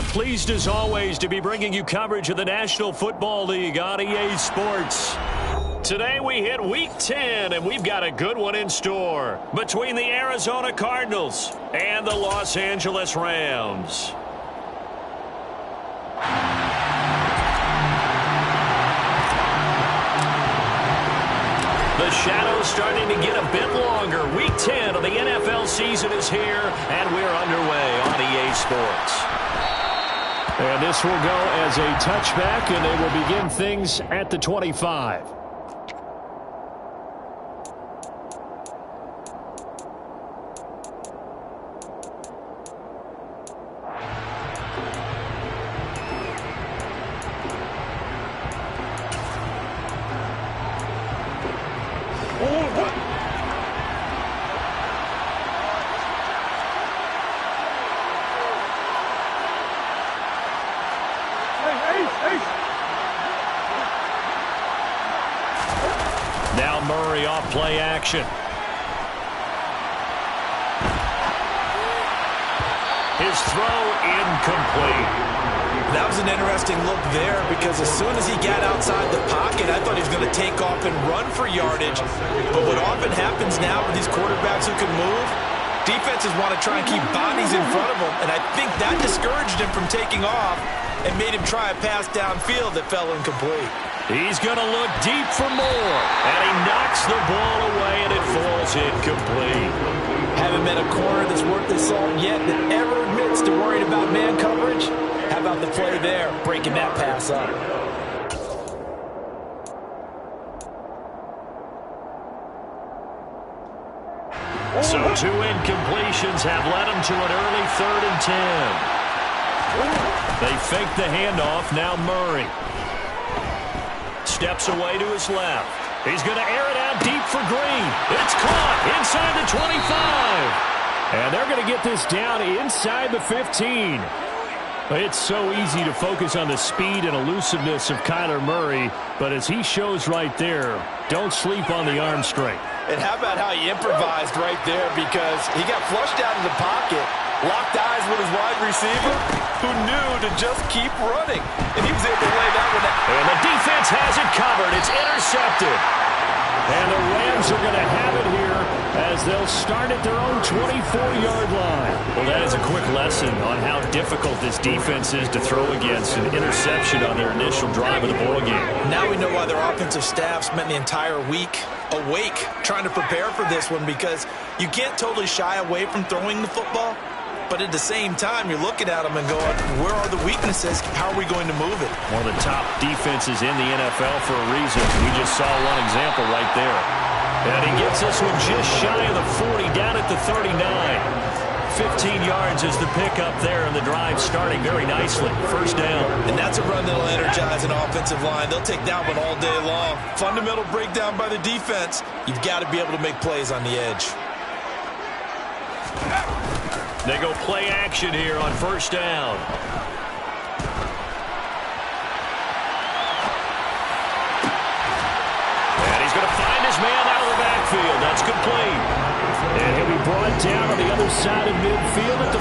pleased as always to be bringing you coverage of the National Football League on EA Sports. Today we hit Week 10, and we've got a good one in store between the Arizona Cardinals and the Los Angeles Rams. The shadow's starting to get a bit longer. Week 10 of the NFL season is here, and we're underway on EA Sports. And this will go as a touchback, and they will begin things at the 25. Now Murray off play action. His throw incomplete. That was an interesting look there because as soon as he got outside the pocket, I thought he was going to take off and run for yardage. But what often happens now with these quarterbacks who can move, defenses want to try and keep bodies in front of them. And I think that discouraged him from taking off and made him try a pass downfield that fell incomplete. He's going to look deep for more. And he knocks the ball away, and it falls incomplete. Haven't met a corner that's worth the salt yet that ever admits to worrying about man coverage. How about the play there, breaking that pass up? So 2 incompletions have led him to an early 3rd and 10. They fake the handoff. Now Murray steps away to his left. He's going to air it out deep for Green. It's caught inside the 25. And they're going to get this down inside the 15. It's so easy to focus on the speed and elusiveness of Kyler Murray, but as he shows right there, don't sleep on the arm strength. And how about how he improvised right there, because he got flushed out of the pocket, locked eyes with his wide receiver, who knew to just keep running. And he was able to lay that one out. And the defense has it covered. It's intercepted. And the Rams are going to have it here as they'll start at their own 24-yard line. Well, that is a quick lesson on how difficult this defense is to throw against an interception on their initial drive of the ball game. Now we know why their offensive staff spent the entire week awake trying to prepare for this one, because you can't totally shy away from throwing the football. But at the same time, you're looking at them and going, where are the weaknesses? How are we going to move it? One of the top defenses in the NFL for a reason. We just saw one example right there. And he gets this one just shy of the 40, down at the 39. 15 yards is the pickup there, and the drive starting very nicely. First down. And that's a run that'll energize an offensive line. They'll take that one all day long. Fundamental breakdown by the defense. You've got to be able to make plays on the edge. They go play action here on first down. And he's going to find his man out of the backfield. That's complete. And he'll be brought down on the other side of midfield at the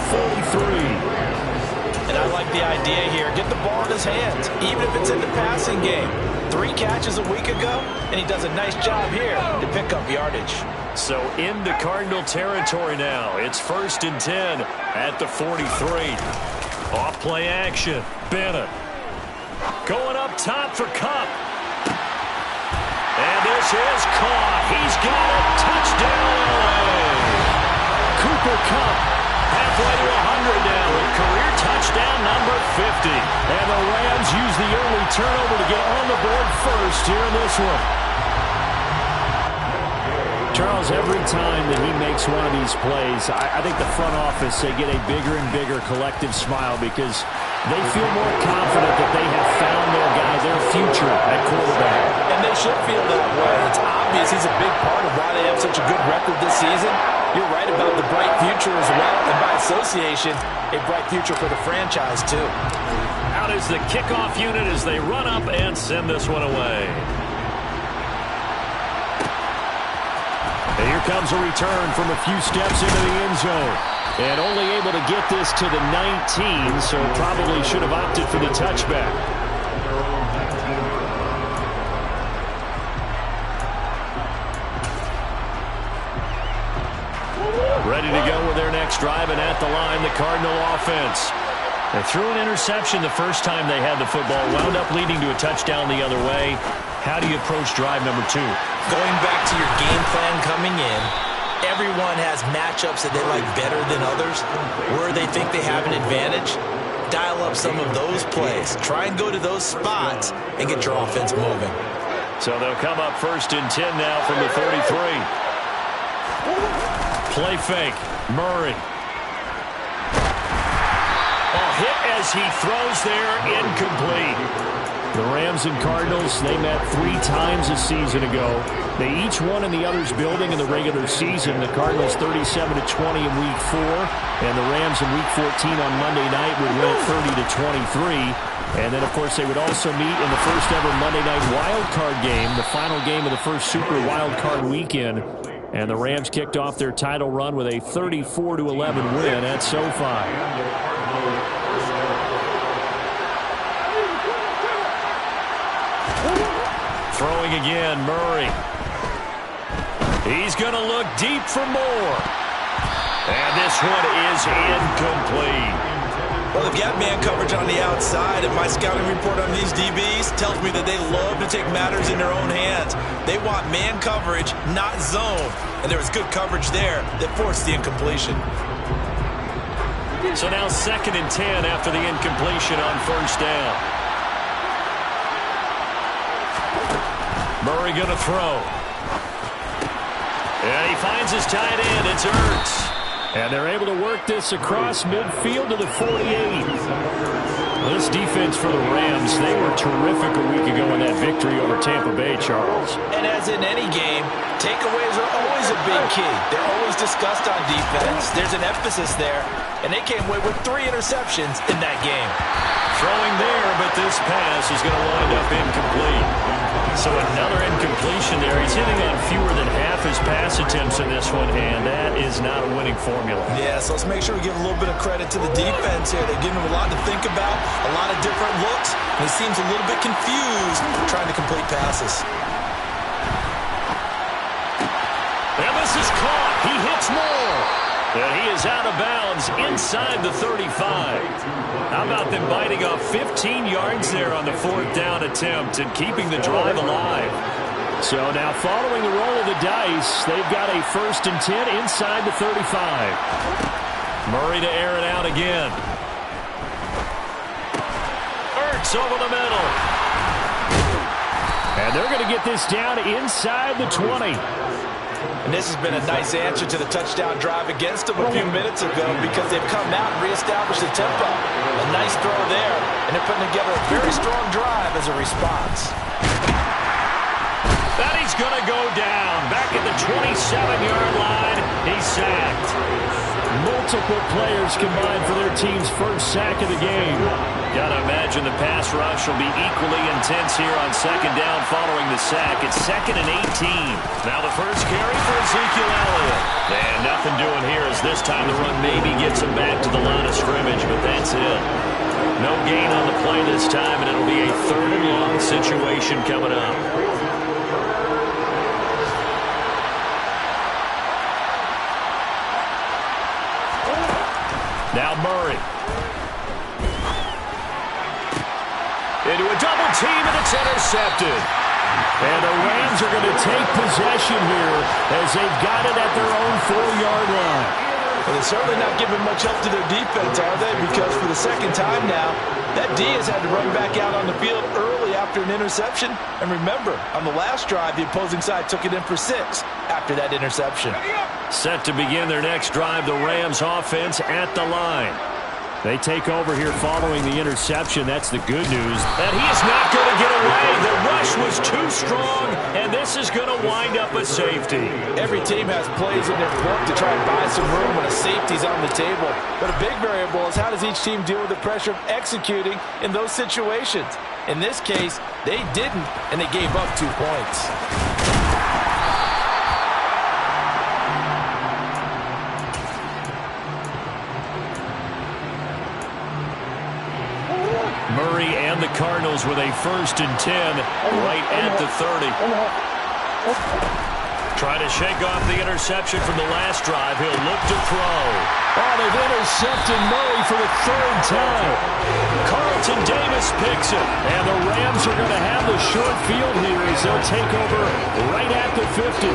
43. And I like the idea here. Get the ball in his hands, even if it's in the passing game. 3 catches a week ago, and he does a nice job here to pick up yardage. So into Cardinal territory now. It's 1st and 10 at the 43. Off play action. Bennett going up top for Cup. And this is caught. He's got it. Touchdown, LA. Cooper Cup halfway to 100 now with career touchdown number 50. And the Rams use the early turnover to get on the board first here in this one. Charles, every time that he makes one of these plays, I think the front office, they get a bigger and bigger collective smile because they feel more confident that they have found their guy, their future at quarterback. And they should feel that way. It's obvious he's a big part of why they have such a good record this season. You're right about the bright future as well, and by association, a bright future for the franchise too. Out is the kickoff unit as they run up and send this one away. And here here comes a return from a few steps into the end zone. And only able to get this to the 19, so probably should have opted for the touchback. Ready to go with their next drive, and at the line, the Cardinal offense. They threw an interception the first time they had the football, wound up leading to a touchdown the other way. How do you approach drive number 2? Going back to your game plan coming in, everyone has matchups that they like better than others. Where they think they have an advantage, dial up some of those plays. Try and go to those spots and get your offense moving. So they'll come up 1st and 10 now from the 33. Play fake. Murray. Hit as he throws there, incomplete. The Rams and Cardinals, they met 3 times a season ago. They each won in the other's building in the regular season. The Cardinals 37-20 in Week 4, and the Rams in Week 14 on Monday night would win it 30-23. And then, of course, they would also meet in the first ever Monday night wild card game, the final game of the first Super Wild Card weekend. And the Rams kicked off their title run with a 34-11 win at SoFi. Throwing again, Murray. He's going to look deep for more. And this one is incomplete. Well, they've got man coverage on the outside, and my scouting report on these DBs tells me that they love to take matters in their own hands. They want man coverage, not zone. And there was good coverage there that forced the incompletion. So now 2nd and 10 after the incompletion on 1st down. Murray going to throw. And he finds his tight end. It's Ertz. And they're able to work this across midfield to the 48. This defense for the Rams, they were terrific a week ago in that victory over Tampa Bay, Charles. And as in any game, takeaways are always a big key. They're always discussed on defense. There's an emphasis there. And they came away with 3 interceptions in that game. Throwing there, but this pass is going to wind up incomplete. So another incompletion there. He's hitting on fewer than half his pass attempts in this one, and that is not a winning formula. Yeah, so let's make sure we give a little bit of credit to the defense here. They're giving him a lot to think about, a lot of different looks, and he seems a little bit confused trying to complete passes. And this is caught. He hits more. And he is out of bounds inside the 35. How about them biting off 15 yards there on the 4th down attempt and keeping the drive alive? So now following the roll of the dice, they've got a 1st and 10 inside the 35. Murray to air it out again. Ertz over the middle. And they're going to get this down inside the 20. And this has been a nice answer to the touchdown drive against them a few minutes ago because they've come out and reestablished the tempo. A nice throw there, and they're putting together a very strong drive as a response. That he's going to go down. Back at the 27-yard line, he's sacked. Multiple players combined for their team's first sack of the game. Got to imagine the pass rush will be equally intense here on 2nd down following the sack. It's 2nd and 18. Now the first carry for Ezekiel Elliott. And nothing doing here as this time the run maybe gets him back to the line of scrimmage, but that's it. No gain on the play this time, and it'll be a 3rd and long situation coming up. Now Murray. Into a double team, and it's intercepted. And the Rams are going to take possession here as they've got it at their own 4-yard line. Well, they're certainly not giving much help to their defense, are they? Because for the 2nd time now, that D has had to run back out on the field early after an interception. And remember, on the last drive, the opposing side took it in for 6 after that interception. Set to begin their next drive, the Rams offense at the line. They take over here following the interception. That's the good news. And he is not going to get away. The rush was too strong, and this is going to wind up a safety. Every team has plays in their book to try and buy some room when a safety's on the table. But a big variable is how does each team deal with the pressure of executing in those situations. In this case, they didn't, and they gave up 2 points. the Cardinals with a 1st and 10 right at the 30. Trying to shake off the interception from the last drive. He'll look to throw. Oh, they've intercepted Murray for the 3rd time. Carlton Davis picks it. And the Rams are going to have the short field here as they'll take over right at the 50.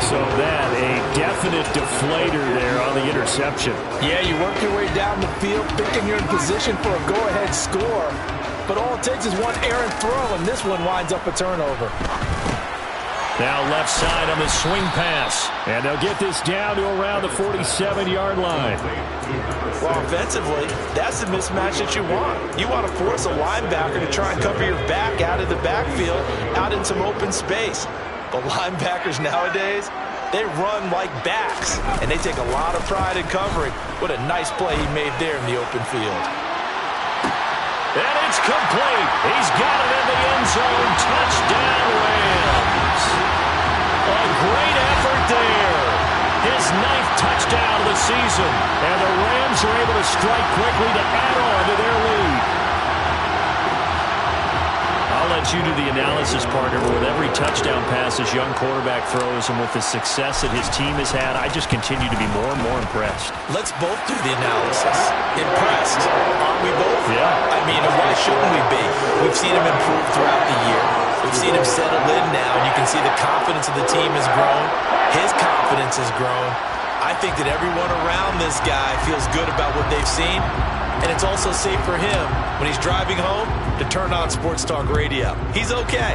So that, a definite deflator there on the interception. Yeah, you work your way down the field thinking you're in position for a go-ahead score. But all it takes is one errant throw, and this one winds up a turnover. Now left side on the swing pass. And they'll get this down to around the 47-yard line. Well, offensively, that's the mismatch that you want. You want to force a linebacker to try and cover your back out of the backfield, out in some open space. But linebackers nowadays, they run like backs, and they take a lot of pride in covering. What a nice play he made there in the open field. And it's complete. He's got it in the end zone. Touchdown, Rams. A great effort there. His 9th touchdown of the season. And the Rams are able to strike quickly to add on to their lead. I'll let you do the analysis, partner, but with every touchdown pass this young quarterback throws and with the success that his team has had, I just continue to be more and more impressed. Let's both do the analysis. Impressed, aren't we both? Yeah. I mean, why shouldn't we be? We've seen him improve throughout the year. We've seen him settle in now, and you can see the confidence of the team has grown. His confidence has grown. I think that everyone around this guy feels good about what they've seen. And it's also safe for him when he's driving home to turn on Sports Talk Radio. He's okay.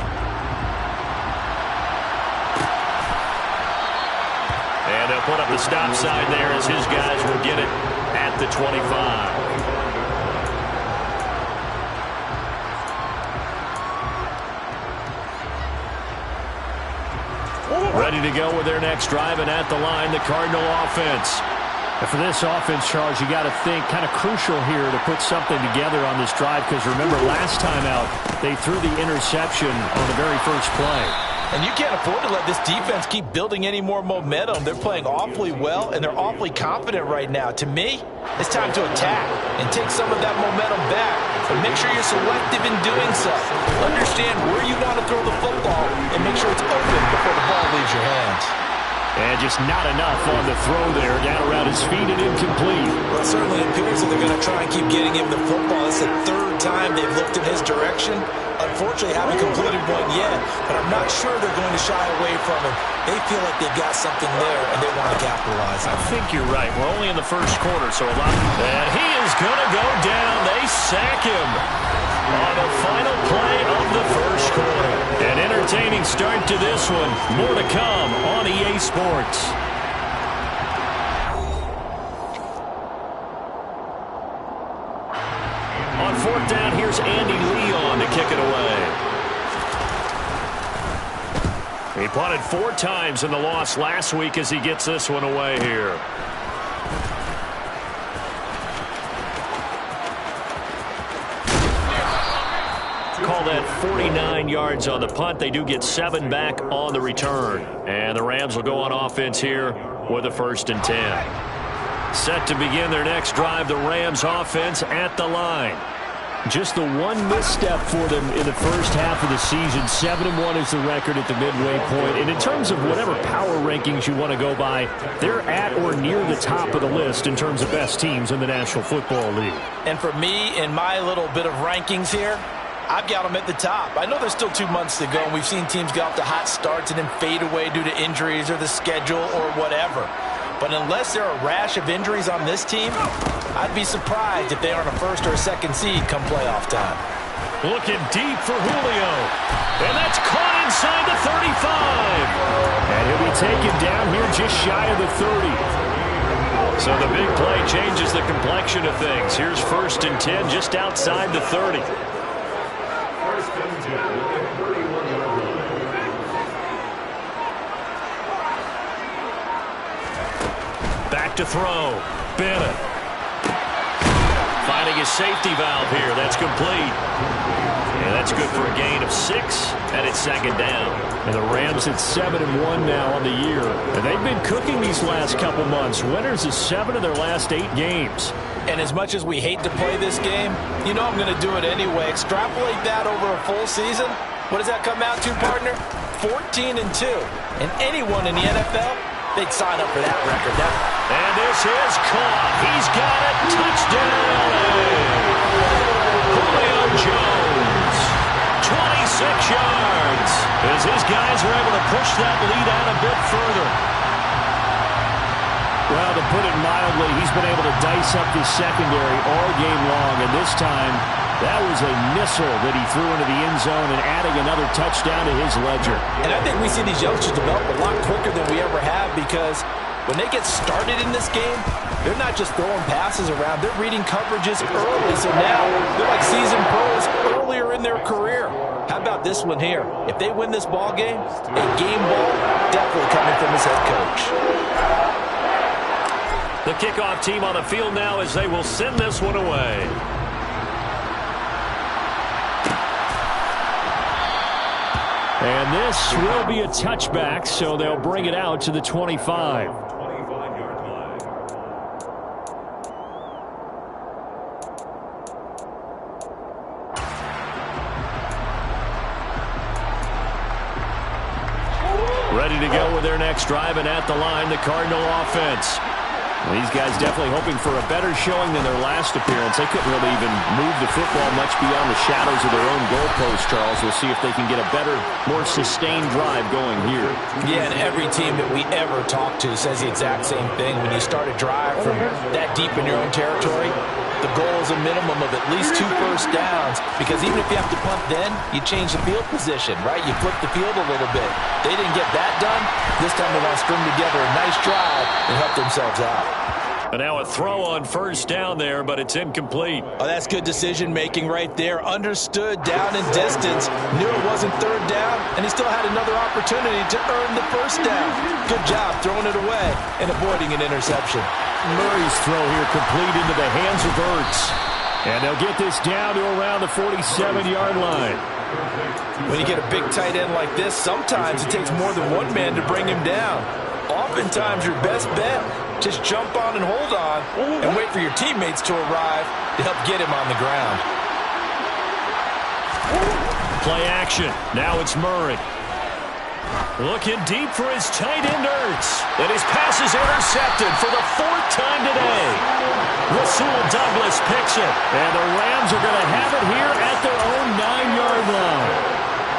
And they'll put up the stop sign there as his guys will get it at the 25. Ready to go with their next drive, and at the line, the Cardinal offense. And for this offense, Charles, you got to think kind of crucial here to put something together on this drive, because remember last time out they threw the interception on the very first play. And you can't afford to let this defense keep building any more momentum. They're playing awfully well, and they're awfully confident right now. To me, it's time to attack and take some of that momentum back. But make sure you're selective in doing so. Understand where you want to throw the football and make sure it's open before the ball leaves your hands. And just not enough on the throw there. Down around his feet and incomplete. Well, it certainly appears that they're going to try and keep getting him the football. It's the 3rd time they've looked in his direction. Unfortunately, haven't completed one yet, but I'm not sure they're going to shy away from him. They feel like they've got something there, and they want to capitalize on it. I think you're right. We're only in the first quarter, so a lot. And he is going to go down. They sack him on the final play of the first quarter. An entertaining start to this one. More to come on EA Sports. On 4th down, here's Andy Leon to kick it away. He punted 4 times in the loss last week as he gets this one away here. Call that 49 yards on the punt. They do get 7 back on the return. And the Rams will go on offense here with a 1st and 10. Set to begin their next drive, the Rams offense at the line. Just the one misstep for them in the first half of the season. 7-1 is the record at the midway point. And in terms of whatever power rankings you want to go by, they're at or near the top of the list in terms of best teams in the National Football League. And for me, in my little bit of rankings here, I've got them at the top. I know there's still 2 months to go, and we've seen teams get off to hot starts and then fade away due to injuries or the schedule or whatever. But unless there are a rash of injuries on this team, I'd be surprised if they aren't a 1st or a 2nd seed come playoff time. Looking deep for Julio. And that's caught inside the 35. And he'll be taken down here just shy of the 30. So the big play changes the complexion of things. Here's 1st and 10 just outside the 30. Back to throw. Bennett. Finding his safety valve here. That's complete. And that's good for a gain of 6. And it's 2nd down. And the Rams at 7-1 now on the year. And they've been cooking these last couple months. Winners of 7 of their last 8 games. And as much as we hate to play this game, you know I'm going to do it anyway. Extrapolate that over a full season. What does that come out to, partner? 14-2. And anyone in the NFL, they'd sign up for that record. And this is caught. He's got it. Touchdown. Julio Jones. 26 yards. As his guys are able to push that lead out a bit further. Well, to put it mildly, he's been able to dice up his secondary all game long. And this time, that was a missile that he threw into the end zone and adding another touchdown to his ledger. And I think we see these youngsters develop a lot quicker than we ever have, because when they get started in this game, they're not just throwing passes around. They're reading coverages early. So now they're like seasoned pros earlier in their career. How about this one here? If they win this ball game, a game ball definitely coming from his head coach. The kickoff team on the field now as they will send this one away. And this will be a touchback, so they'll bring it out to the 25. Ready to go with their next drive, and at the line, the Cardinal offense. These guys definitely hoping for a better showing than their last appearance. They couldn't really even move the football much beyond the shadows of their own goalpost, Charles. We'll see if they can get a better, more sustained drive going here. Yeah, and every team that we ever talk to says the exact same thing. When you start a drive from that deep in your own territory, the goal is a minimum of at least 2 first downs, because even if you have to punt then, you change the field position, right? You flip the field a little bit. They didn't get that done. This time they want to string together a nice drive and help themselves out. And now a throw on first down there, but it's incomplete. Oh, that's good decision-making right there. Understood down and distance. Knew it wasn't third down, and he still had another opportunity to earn the first down. Good job throwing it away and avoiding an interception. Murray's throw here complete into the hands of Ertz. And they'll get this down to around the 47-yard line. When you get a big tight end like this, sometimes it takes more than one man to bring him down. Oftentimes your best bet, just jump on and hold on and wait for your teammates to arrive to help get him on the ground. Play action. Now it's Murray. Looking deep for his tight end Ertz. And his pass is intercepted for the 4th time today. Rasul Douglas picks it. And the Rams are going to have it here at their own 9-yard line.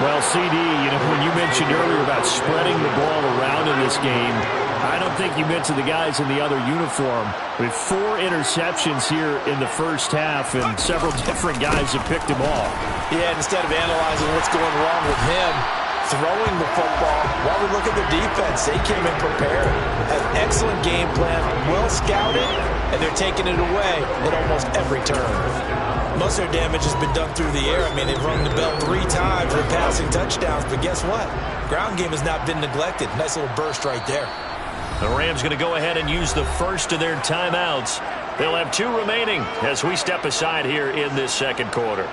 Well, CD, when you mentioned earlier about spreading the ball around in this game, I don't think you meant to the guys in the other uniform. With 4 interceptions here in the first half, and several different guys have picked them off. Yeah, instead of analyzing what's going wrong with him, throwing the football, while we look at the defense, they came in prepared. An excellent game plan, well scouted, and they're taking it away at almost every turn. Most of their damage has been done through the air. I mean, they've rung the bell 3 times with passing touchdowns, but guess what? Ground game has not been neglected. Nice little burst right there. The Rams going to go ahead and use the first of their timeouts. They'll have 2 remaining as we step aside here in this second quarter.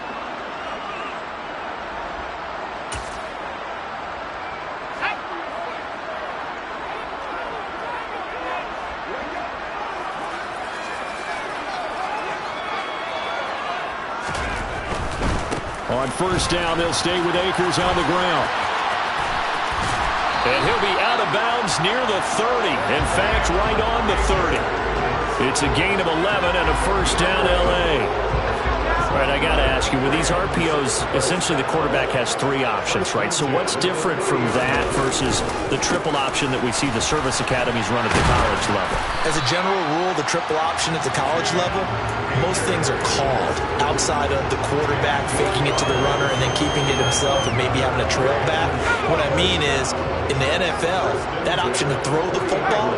On first down, they'll stay with Akers on the ground. And he'll be out of bounds near the 30. In fact, right on the 30. It's a gain of 11 and a first down, L.A. All right, I got to ask you, with these RPOs, essentially the quarterback has 3 options, right? So what's different from that versus the triple option that we see the service academies run at the college level? As a general rule, the triple option at the college level, most things are called outside of the quarterback faking it to the runner and then keeping it himself and maybe having a trail back. What I mean is, in the NFL, that option to throw the football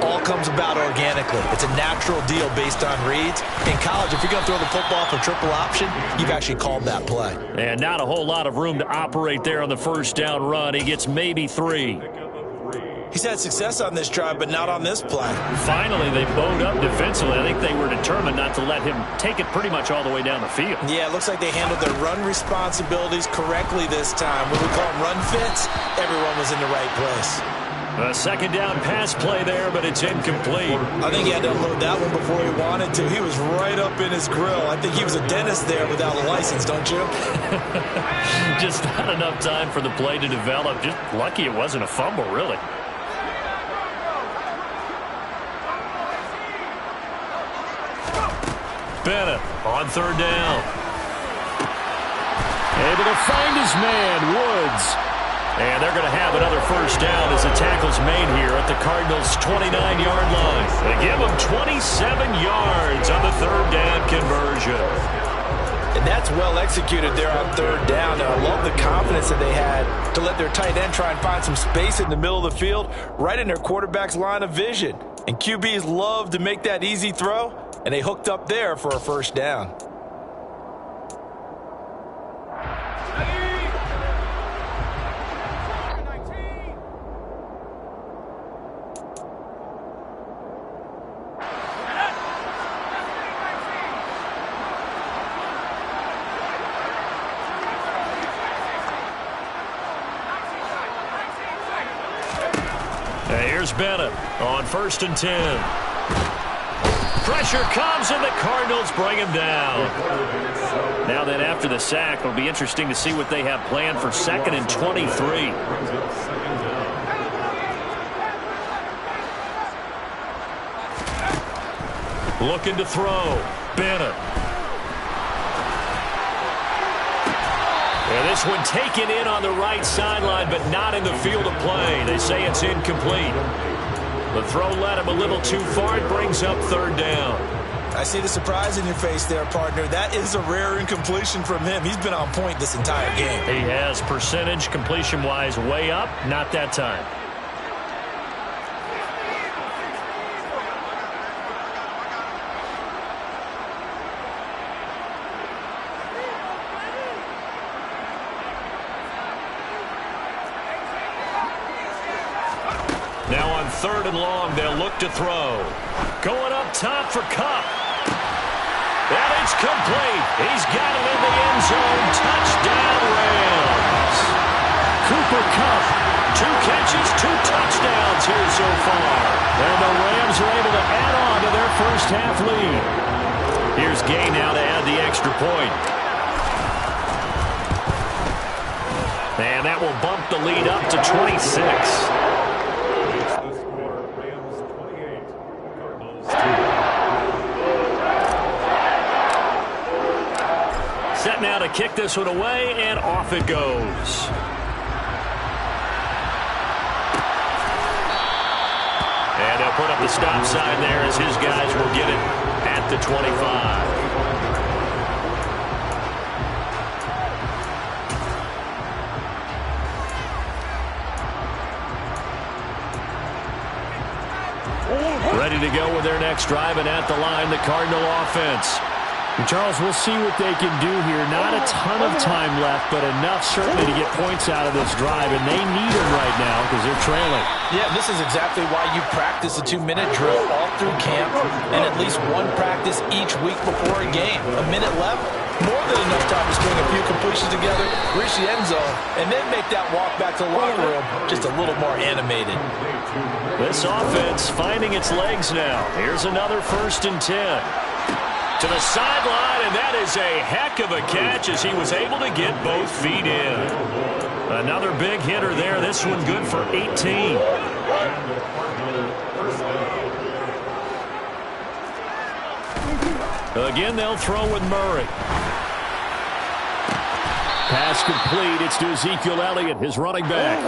all comes about organically. It's a natural deal based on reads. In college, if you're going to throw the football for triple option, you've actually called that play. And not a whole lot of room to operate there on the first down run. He gets maybe 3. He's had success on this drive, but not on this play. Finally, they bowed up defensively. I think they were determined not to let him take it pretty much all the way down the field. Yeah, it looks like they handled their run responsibilities correctly this time. When we call them run fits, everyone was in the right place. A second down pass play there, but it's incomplete. I think he had to unload that one before he wanted to. He was right up in his grill. I think he was a dentist there without a license, don't you? Just not enough time for the play to develop. Just lucky it wasn't a fumble, really. Bennett on third down. Able to find his man, Woods. And they're going to have another first down as the tackle's made here at the Cardinals' 29-yard line. They give them 27 yards on the third down conversion. And that's well executed there on third down. And I love the confidence that they had to let their tight end try and find some space in the middle of the field, right in their quarterback's line of vision. And QBs love to make that easy throw, and they hooked up there for a first down. Here's Bennett on 1st and 10. Pressure comes, and the Cardinals bring him down. Now then, after the sack, it'll be interesting to see what they have planned for 2nd and 23. Looking to throw. Bennett. And this one taken in on the right sideline, but not in the field of play. They say it's incomplete. The throw led him a little too far. It brings up third down. I see the surprise in your face there, partner. That is a rare incompletion from him. He's been on point this entire game. He has percentage completion-wise way up. Not that time. Now on 3rd and long, they'll look to throw. Going up top for Coop. And it's complete. He's got it in the end zone. Touchdown, Rams. Cooper Kupp, 2 catches, 2 touchdowns here so far. And the Rams are able to add on to their first half lead. Here's Gay now to add the extra point. And that will bump the lead up to 26. Set now to kick this one away, and off it goes. And they'll put up the stop sign there as his guys will get it at the 25. Ready to go with their next drive, and at the line, the Cardinal offense. And Charles, we'll see what they can do here. Not a ton of time left, but enough certainly to get points out of this drive, and they need them right now because they're trailing. Yeah, this is exactly why you practice a 2-minute drill all through camp and at least one practice each week before a game. A minute left, more than enough time to string a few completions together, reach the end zone, and then make that walk back to the locker room just a little more animated. This offense finding its legs now. Here's another 1st and 10. To the sideline, and that is a heck of a catch as he was able to get both feet in. Another big hitter there. This one good for 18. Again, they'll throw with Murray. Pass complete. It's to Ezekiel Elliott, his running back.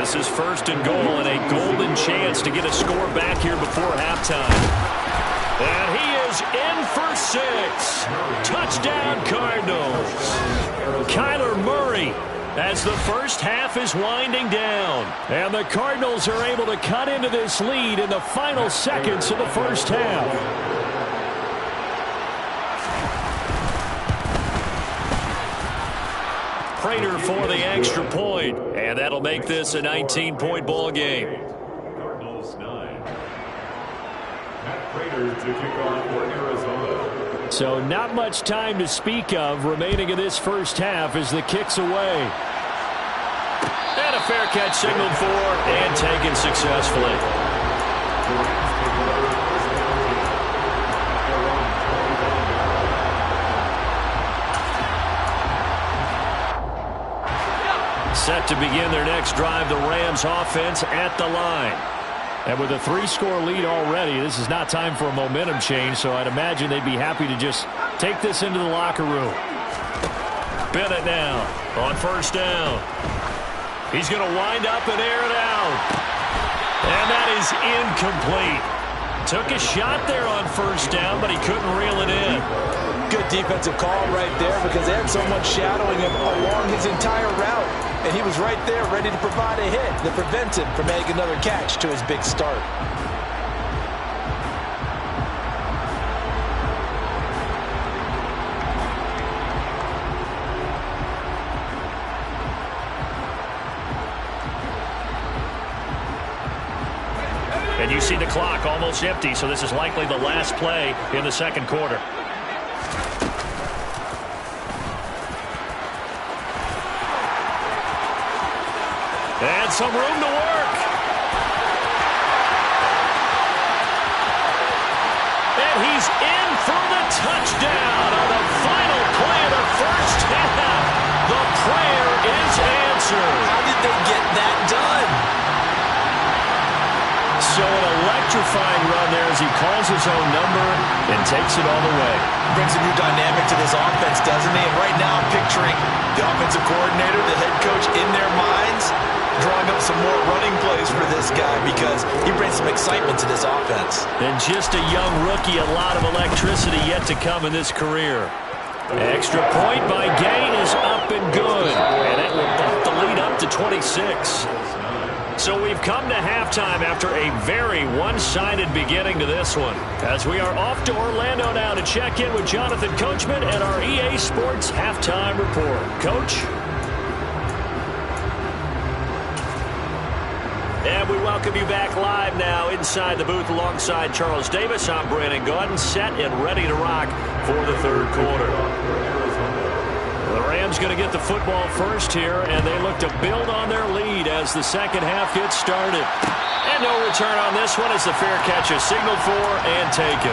This is 1st and goal, and a golden chance to get a score back here before halftime. And he is in for 6. Touchdown, Cardinals. Kyler Murray as the first half is winding down. And the Cardinals are able to cut into this lead in the final seconds of the first half. Prater for the extra point. And that'll make this a 19-point ball game. To kick off for Arizona. So not much time to speak of remaining in this first half as the kick's away. And a the fair catch signaled for and taken successfully. Set to begin their next drive, the Rams offense at the line. And with a 3-score lead already, this is not time for a momentum change, so I'd imagine they'd be happy to just take this into the locker room. Bennett now on first down. He's going to wind up and air it out. And that is incomplete. Took a shot there on first down, but he couldn't reel it in. Good defensive call right there because they had someone shadowing him along his entire route. And he was right there ready to provide a hit that prevents him from making another catch to his big start. And you see the clock almost empty, so this is likely the last play in the second quarter. And some room to work. And he's in for the touchdown on the final play of the first half. The prayer is answered. How did they get that done? So an electrifying run there as he calls his own number and takes it all the way. Brings a new dynamic to this offense, doesn't he? And right now I'm picturing the offensive coordinator, the head coach in their minds, drawing up some more running plays for this guy because he brings some excitement to this offense. And just a young rookie, a lot of electricity yet to come in this career. Extra point by Gain is up and good. And that will bump the lead up to 26. So we've come to halftime after a very one-sided beginning to this one. As we are off to Orlando now to check in with Jonathan Coachman at our EA Sports Halftime Report. Coach? And we welcome you back live now inside the booth alongside Charles Davis. I'm Brandon Gaudin, set and ready to rock for the third quarter. The Rams going to get the football first here, and they look to build on their lead as the second half gets started. And no return on this one as the fair catch is signaled for and taken.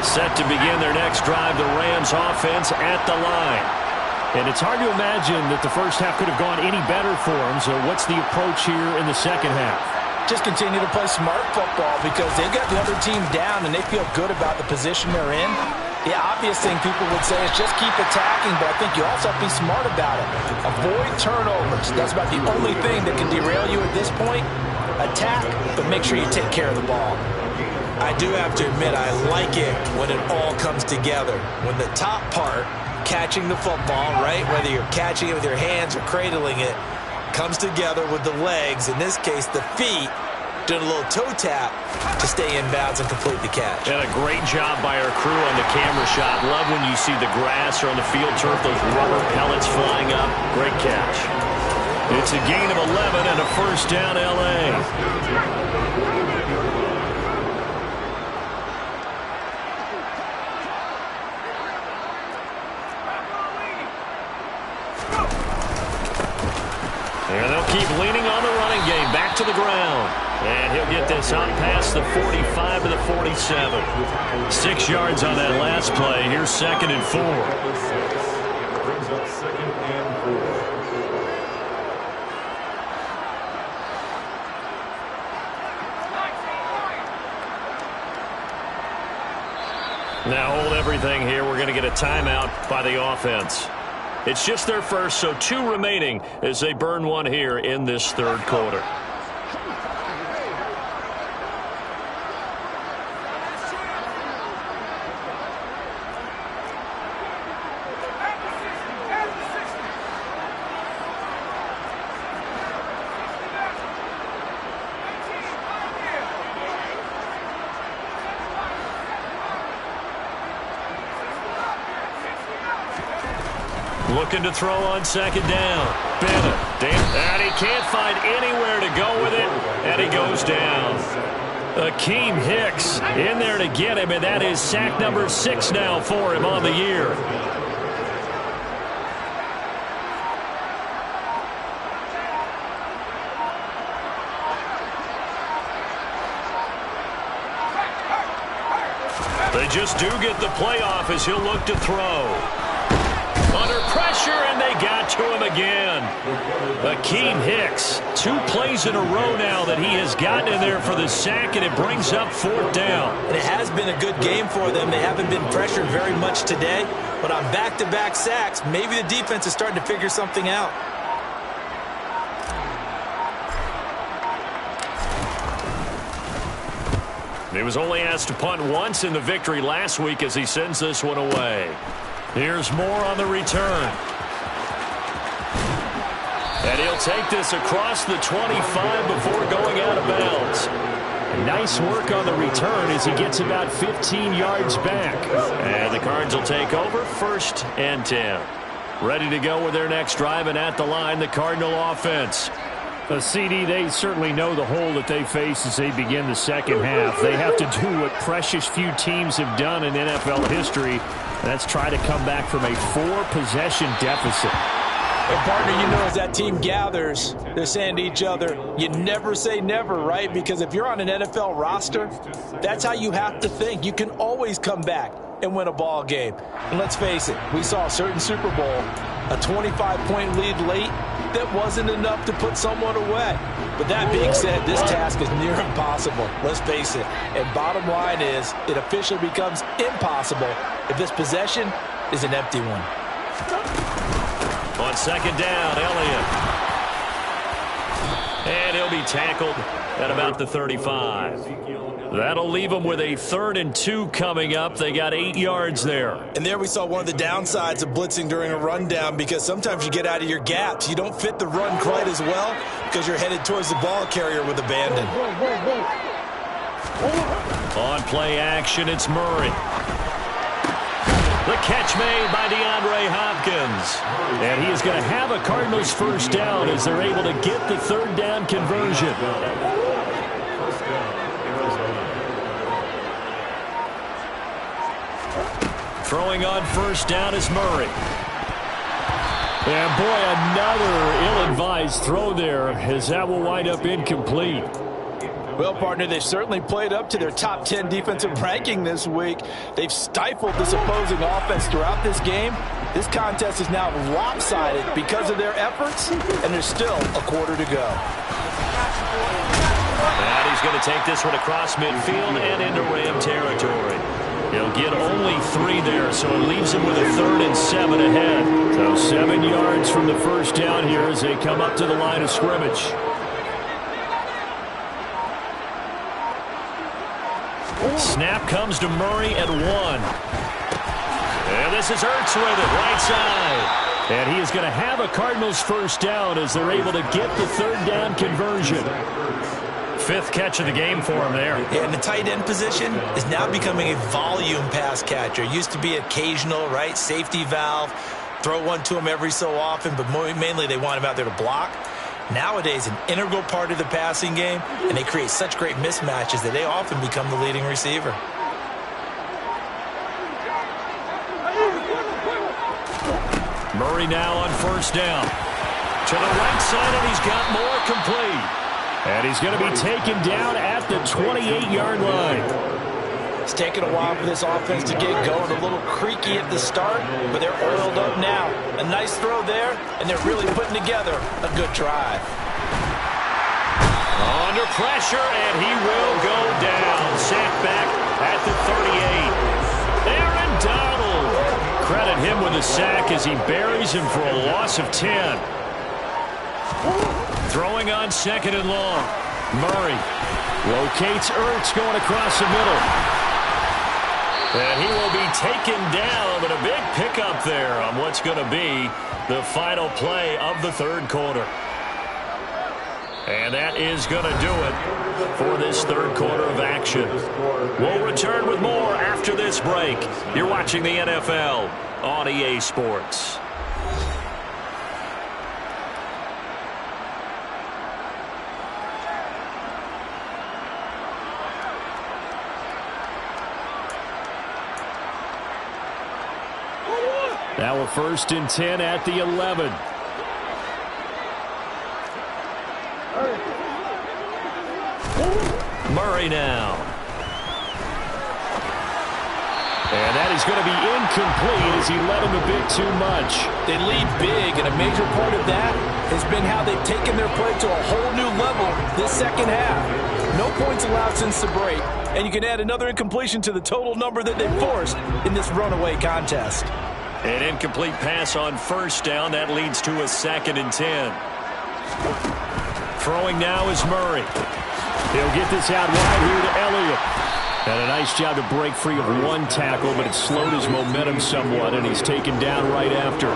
Set to begin their next drive, the Rams offense at the line. And it's hard to imagine that the first half could have gone any better for them. So what's the approach here in the second half? Just continue to play smart football because they've got the other team down and they feel good about the position they're in. The obvious thing people would say is just keep attacking, but I think you also have to be smart about it. Avoid turnovers. That's about the only thing that can derail you at this point. Attack, but make sure you take care of the ball. I do have to admit, I like it when it all comes together. When the top part, catching the football, right, whether you're catching it with your hands or cradling it, comes together with the legs, in this case the feet, doing a little toe tap to stay in bounds and complete the catch. And a great job by our crew on the camera shot. Love when you see the grass or on the field turf, those rubber pellets flying up. Great catch. It's a gain of 11 and a first down LA. And they'll keep leaning on the running game. Back to the ground. And he'll get this out past the 45 to the 47. 6 yards on that last play. Here's 2nd and 4. Brings up 2nd and 4. Now hold everything here. We're going to get a timeout by the offense. It's just their first, so 2 remaining as they burn one here in this third quarter. Looking to throw on 2nd down. Bennett. And he can't find anywhere to go with it, and he goes down. Akeem Hicks in there to get him, and that is sack number 6 now for him on the year. They just do get the playoff as he'll look to throw. Under pressure, and they got to him again. Akeem Hicks, 2 plays in a row now that he has gotten in there for the sack, and it brings up 4th down. And it has been a good game for them. They haven't been pressured very much today, but on back-to-back sacks, maybe the defense is starting to figure something out. He was only asked to punt once in the victory last week as he sends this one away. Here's more on the return. And he'll take this across the 25 before going out of bounds. Nice work on the return as he gets about 15 yards back. And the Cards will take over 1st and 10. Ready to go with their next drive, and at the line, the Cardinal offense. CD, they certainly know the hole that they face as they begin the second half. They have to do what precious few teams have done in NFL history. That's try to come back from a 4-possession deficit. And partner, you know, as that team gathers, they're saying to each other, you never say never, right? Because if you're on an NFL roster, that's how you have to think. You can always come back and win a ball game. And let's face it, we saw a certain Super Bowl, a 25-point lead late, that wasn't enough to put someone away. But that being said, this task is near impossible. Let's face it. And bottom line is, it officially becomes impossible if this possession is an empty one. On 2nd down, Elliott. And he'll be tackled at about the 35. That'll leave them with a 3rd and 2 coming up. They got 8 yards there. And there we saw one of the downsides of blitzing during a rundown, because sometimes you get out of your gaps. You don't fit the run quite as well because you're headed towards the ball carrier with abandon. On play action, it's Murray. The catch made by DeAndre Hopkins. And he is going to have a Cardinals 1st down as they're able to get the 3rd down conversion. Throwing on 1st down is Murray. And boy, another ill-advised throw there, as that will wind up incomplete. Well, partner, they've certainly played up to their top 10 defensive ranking this week. They've stifled this opposing offense throughout this game. This contest is now lopsided because of their efforts, and there's still a quarter to go. And he's going to take this one across midfield and into Ram territory. He'll get only 3 there, so it leaves him with a 3rd and 7 ahead. So 7 yards from the 1st down here as they come up to the line of scrimmage. Snap comes to Murray at 1. And this is Ertz with it, right side. And he is going to have a Cardinals 1st down as they're able to get the 3rd down conversion. 5th catch of the game for him there. Yeah, and the tight end position is now becoming a volume pass catcher. It used to be occasional, right? Safety valve. Throw one to him every so often, but mainly they want him out there to block. Nowadays, an integral part of the passing game, and they create such great mismatches that they often become the leading receiver. Murray now on 1st down. To the right side, and he's got more complete. And he's going to be taken down at the 28-yard line. It's taken a while for this offense to get going. A little creaky at the start, but they're oiled up now. A nice throw there, and they're really putting together a good drive. Under pressure, and he will go down. Sacked back at the 38. Aaron Donald. Credit him with a sack as he buries him for a loss of 10. Throwing on 2nd and long. Murray locates Ertz going across the middle. And he will be taken down, but a big pickup there on what's going to be the final play of the 3rd quarter. And that is going to do it for this 3rd quarter of action. We'll return with more after this break. You're watching the NFL on EA Sports. Now a 1st and 10 at the 11. Murray now. And that is going to be incomplete as he led him a bit too much. They lead big, and a major part of that has been how they've taken their play to a whole new level this second half. No points allowed since the break, and you can add another incompletion to the total number that they forced in this runaway contest. An incomplete pass on 1st down. That leads to a 2nd and 10. Throwing now is Murray. He'll get this out wide here to Elliott. And a nice job to break free of one tackle, but it slowed his momentum somewhat, and he's taken down right after.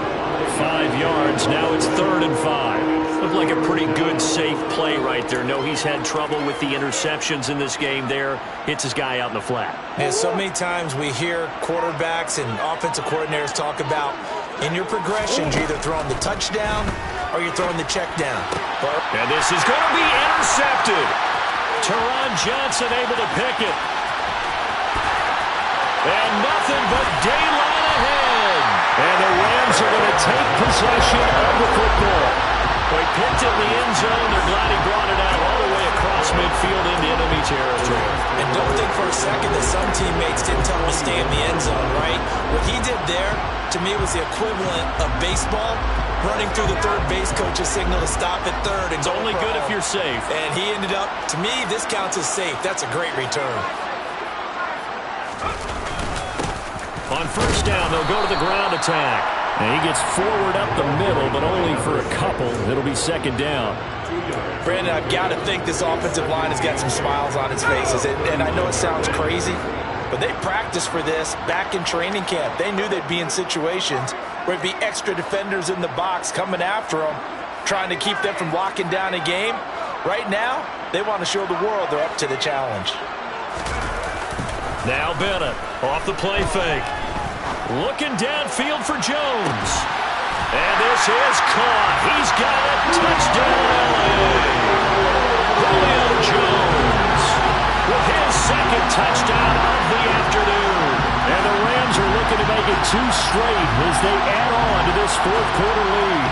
5 yards. Now it's 3rd and 5. Looked like a pretty good, safe play right there. No, he's had trouble with the interceptions in this game there. Hits his guy out in the flat. And so many times we hear quarterbacks and offensive coordinators talk about in your progressions, you're either throwing the touchdown or you're throwing the check down. And this is going to be intercepted. Teron Johnson able to pick it. And nothing but daylight ahead. And the Rams are going to take possession of the football. They picked it in the end zone. They're glad he brought it out all the way across midfield into enemy territory. And don't think for a second that some teammates didn't tell him to stay in the end zone, right? What he did there, to me, was the equivalent of baseball running through the third base coach's signal to stop at third. It's only good if you're safe. And he ended up, to me, this counts as safe. That's a great return. On 1st down, they'll go to the ground attack. And he gets forward up the middle, but only for a couple. It'll be 2nd down. Brandon, I've got to think this offensive line has got some smiles on its faces. And I know it sounds crazy, but they practiced for this back in training camp. They knew they'd be in situations where it'd be extra defenders in the box coming after them, trying to keep them from locking down a game. Right now, they want to show the world they're up to the challenge. Now Bennett off the play fake. Looking downfield for Jones. And this is caught. He's got it. Touchdown, LA. Julio Jones with his 2nd touchdown of the afternoon. And the Rams are looking to make it 2 straight as they add on to this 4th quarter lead.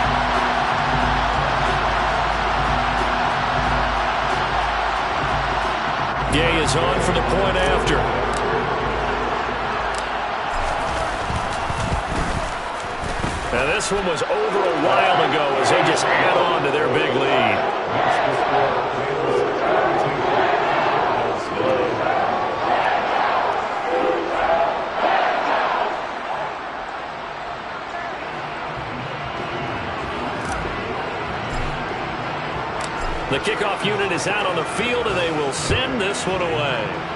Gay is on for the point after. Now this one was over a while ago as they just add on to their big lead. The kickoff unit is out on the field, and they will send this one away.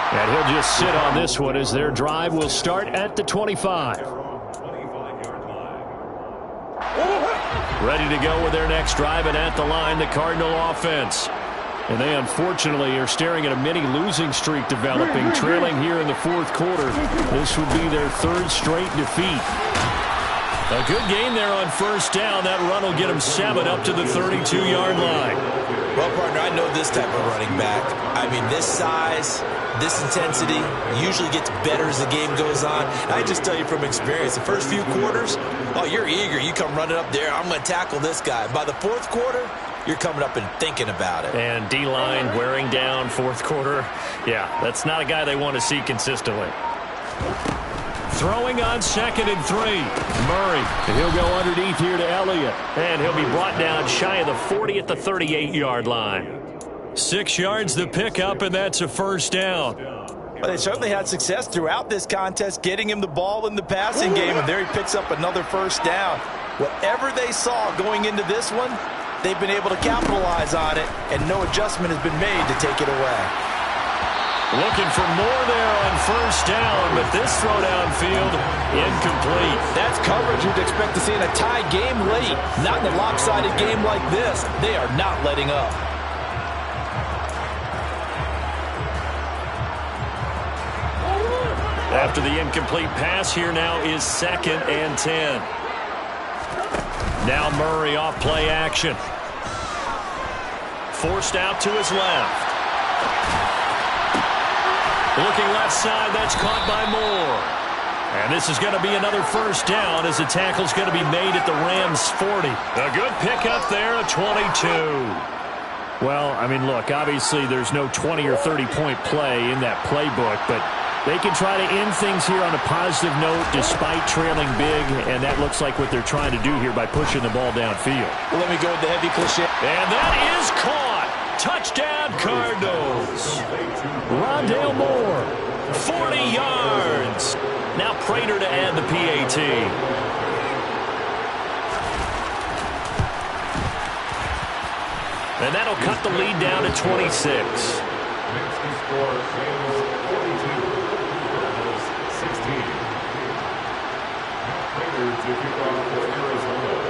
And he'll just sit on this one as their drive will start at the 25. Ready to go with their next drive, and at the line, the Cardinal offense. And they unfortunately are staring at a mini losing streak developing, trailing here in the 4th quarter. This would be their 3rd straight defeat. A good game there on 1st down. That run will get them 7 up to the 32-yard line. Well, partner, I know this type of running back. I mean, this size, this intensity usually gets better as the game goes on. I just tell you from experience, the first few quarters, oh, you're eager. You come running up there, I'm going to tackle this guy. By the 4th quarter, you're coming up and thinking about it. And D-line wearing down 4th quarter. Yeah, that's not a guy they want to see consistently. Throwing on 2nd and 3. Murray. And he'll go underneath here to Elliott. And he'll be brought down shy of the 40 at the 38-yard line. 6 yards the pickup, and that's a 1st down. Well, they certainly had success throughout this contest getting him the ball in the passing game, and there he picks up another 1st down. Whatever they saw going into this one, they've been able to capitalize on it, and no adjustment has been made to take it away. Looking for more there on 1st down, but this throw downfield incomplete. That's coverage you'd expect to see in a tie game late. Not in a lopsided game like this. They are not letting up. After the incomplete pass, here now is 2nd and 10. Now Murray off play action. Forced out to his left. Looking left side, that's caught by Moore. And this is going to be another first down as the tackle's going to be made at the Rams' 40. A good pickup there, a 22. Well, I mean, look, obviously there's no 20 or 30-point play in that playbook, but they can try to end things here on a positive note despite trailing big, and that looks like what they're trying to do here by pushing the ball downfield. Well, let me go with the heavy cliche. And that is caught. Touchdown, Cardinals. Rondale Moore, 40 yards. Now Prater to add the PAT. And that'll cut the lead down to 26.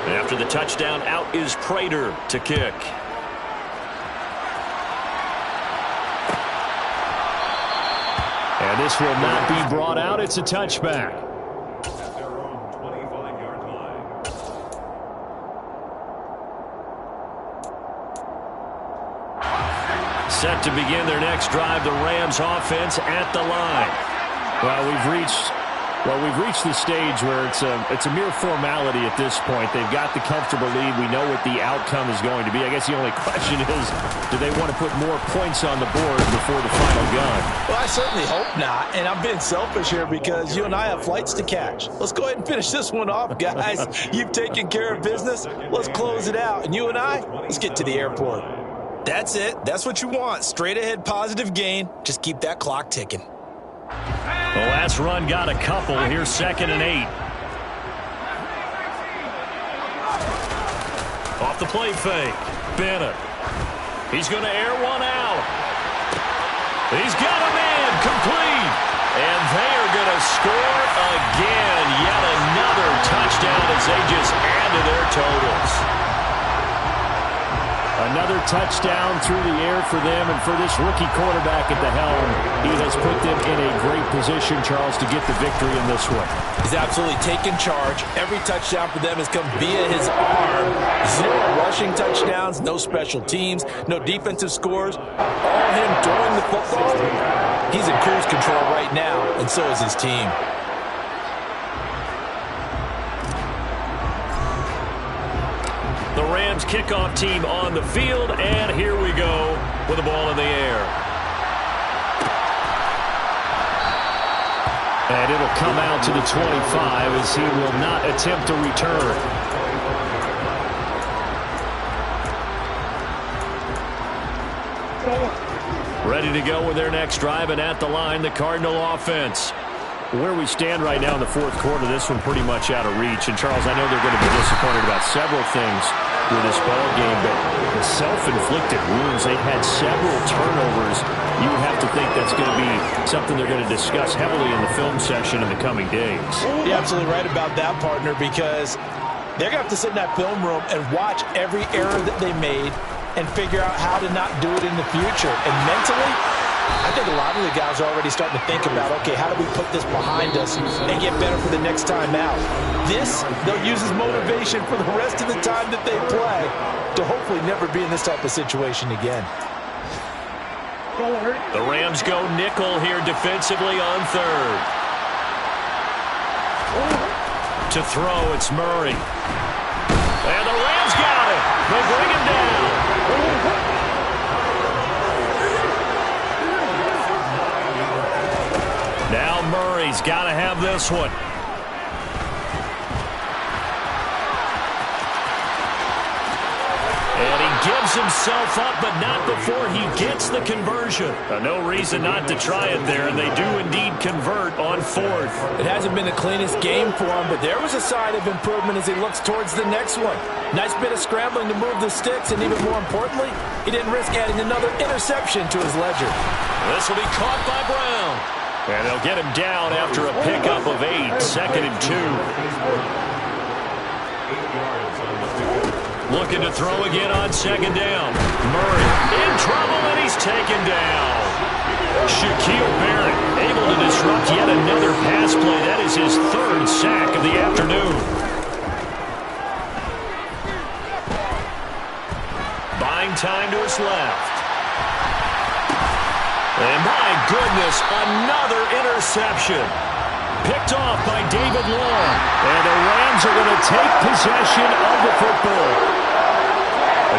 After the touchdown, out is Prater to kick. And this will not be brought out. It's a touchback. At their own 25-yard line. Set to begin their next drive, the Rams offense at the line. Well, we've reached the stage where it's a mere formality at this point. They've got the comfortable lead. We know what the outcome is going to be. I guess the only question is, do they want to put more points on the board before the final gun? Well, I certainly hope not, and I'm being selfish here because you and I have flights to catch. Let's go ahead and finish this one off, guys. You've taken care of business. Let's close it out, and you and I, let's get to the airport. That's it. That's what you want. Straight ahead positive gain. Just keep that clock ticking. The last run got a couple. Here's 2nd and 8. Off the play fake. Bennett. He's going to air one out. He's got a man complete. And they are going to score again. Yet another touchdown as they just add to their totals. Another touchdown through the air for them, and for this rookie quarterback at the helm, he has put them in a great position, Charles, to get the victory in this one. He's absolutely taken charge. Every touchdown for them has come via his arm. 0 rushing touchdowns, no special teams, no defensive scores. All him throwing the football. He's in cruise control right now, and so is his team. The Rams kickoff team on the field, and here we go with the ball in the air. And it'll come out to the 25 as he will not attempt a return. Ready to go with their next drive, and at the line, the Cardinal offense. Where we stand right now in the fourth quarter, this one pretty much out of reach. And, Charles, I know they're going to be disappointed about several things with this ball game, but the self-inflicted wounds, they've had several turnovers. You have to think that's going to be something they're going to discuss heavily in the film session in the coming days. You're absolutely right about that, partner, because they're going to have to sit in that film room and watch every error that they made and figure out how to not do it in the future. And mentally, I think a lot of the guys are already starting to think about, okay, how do we put this behind us and get better for the next time out? This, they'll use as motivation for the rest of the time that they play to hopefully never be in this type of situation again. The Rams go nickel here defensively on 3rd. To throw, it's Murray. And the Rams got it. They bring him down. Now Murray's got to have this one. And he gives himself up, but not before he gets the conversion. No reason not to try it there, and they do indeed convert on 4th. It hasn't been the cleanest game for him, but there was a sign of improvement as he looks towards the next one. Nice bit of scrambling to move the sticks, and even more importantly, he didn't risk adding another interception to his ledger. This will be caught by Brown. And they'll get him down after a pickup of 8, 2nd and 2. Looking to throw again on 2nd down. Murray in trouble, and he's taken down. Shaquille Barrett able to disrupt yet another pass play. That is his 3rd sack of the afternoon. Buying time to his left. And my goodness, another interception. Picked off by David Long. And the Rams are going to take possession of the football.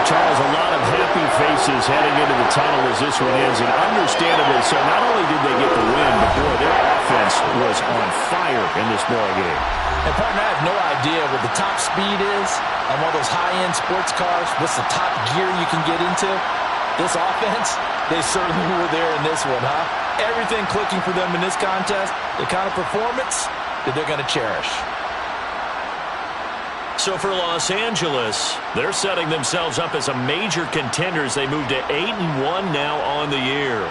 Charles, a lot of happy faces heading into the tunnel as this one ends. And understandably so, not only did they get the win, but boy, their offense was on fire in this ball game. And partner, I have no idea what the top speed is on one of those high-end sports cars. What's the top gear you can get into? This offense, they certainly were there in this one, huh? Everything clicking for them in this contest, the kind of performance that they're going to cherish. So for Los Angeles, they're setting themselves up as a major contender as they move to 8-1 now on the year.